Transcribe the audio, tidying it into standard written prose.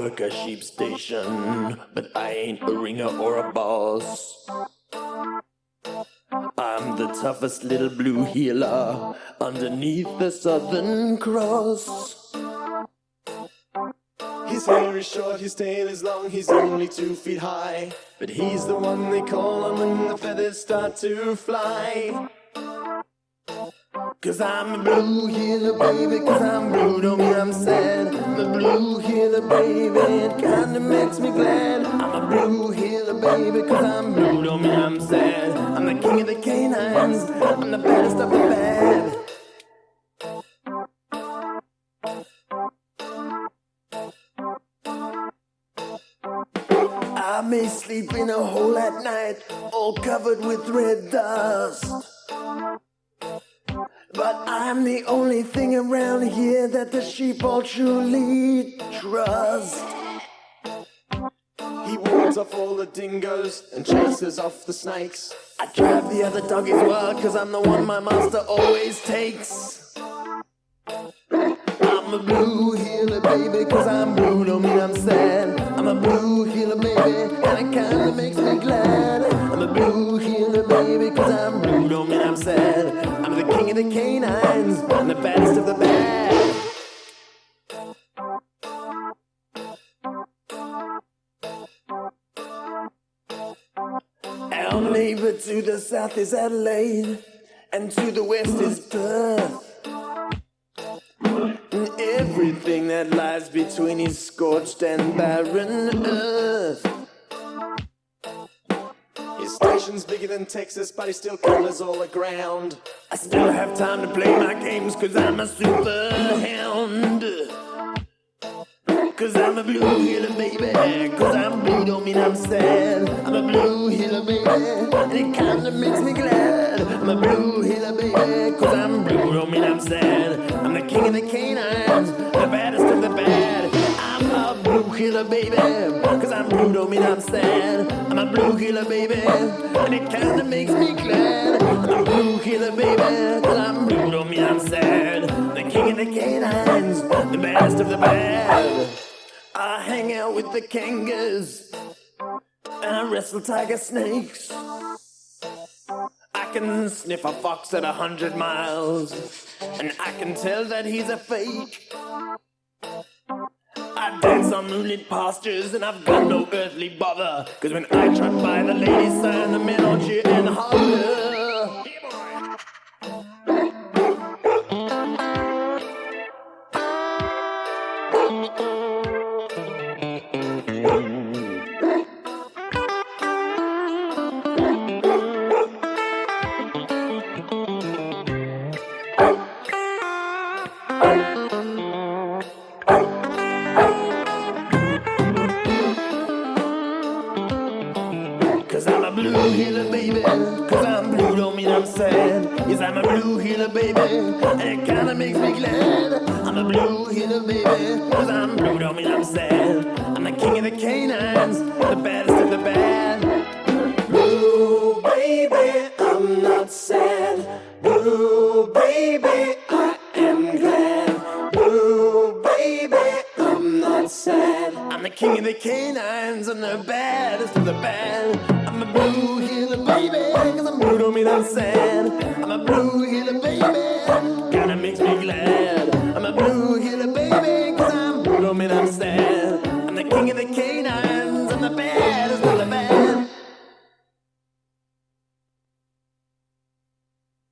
work a sheep station, but I ain't a ringer or a boss. I'm the toughest little blue heeler underneath the Southern Cross. His hair is short, his tail is long, he's only 2 feet high. But he's the one they call on when the feathers start to fly. 'Cause I'm a blue heeler, baby, 'cause I'm blue, don't mean I'm sad. I'm a blue heeler, baby, it kinda makes me glad. I'm a blue heeler, baby, 'cause I'm blue, don't mean I'm sad. I'm the king of the canines, I'm the baddest of the bad. I may sleep in a hole at night, all covered with red dust, but I'm the only thing around here that the sheep all truly trust. He wards off all the dingoes and chases off the snakes. I drive the other doggies wild 'cause I'm the one my master always takes. I'm a blue heeler, baby, 'cause I'm blue, don't mean I'm sad. I'm a blue heeler, baby, and it kinda makes me glad. I'm a blue heeler, baby, 'cause I'm blue, don't mean I'm sad. I'm the king of the canines, I'm the baddest of the bad. Our neighbor to the south is Adelaide, and to the west is Perth. And everything that lies between is scorched and barren earth. His station's bigger than Texas, but he still covers all the ground. I still have time to play my games 'cause I'm a super hound. 'Cause I'm a blue heeler, baby, 'cause I'm blue, don't mean I'm sad. I'm a blue heeler, baby, and it kinda makes me glad. I'm a blue heeler, baby, 'cause I'm blue, don't mean I'm sad. I'm the king of the canines, the baddest of the bad. I'm a blue heeler, baby, 'cause I'm blue, don't mean I'm sad. I'm a blue heeler, baby, and it kinda makes me glad. I'm a blue heeler, baby, 'cause I'm blue, don't mean I'm sad. The king of the canines, the baddest of the bad. I hang out with the kangaroos, and I wrestle tiger snakes. I can sniff a fox at 100 miles, and I can tell that he's a fake. I dance on moonlit pastures, and I've got no earthly bother, 'cause when I trot by the ladies sign, the men all cheer and holler. Blue heeler, baby, 'cause I'm blue, don't mean I'm sad. Yes, I'm a blue heeler, baby, and it kinda makes me glad. I'm a blue heeler, baby, 'cause I'm blue, don't mean I'm sad. I'm the king of the canines, the baddest of the bad. Blue baby, I'm not sad. Blue baby, I am glad. Blue baby, I'm not sad. I'm the king of the canines, and the baddest of the bad. I'm a blue heeler, baby, 'cause I'm blue, don't mean I'm sad. I'm a blue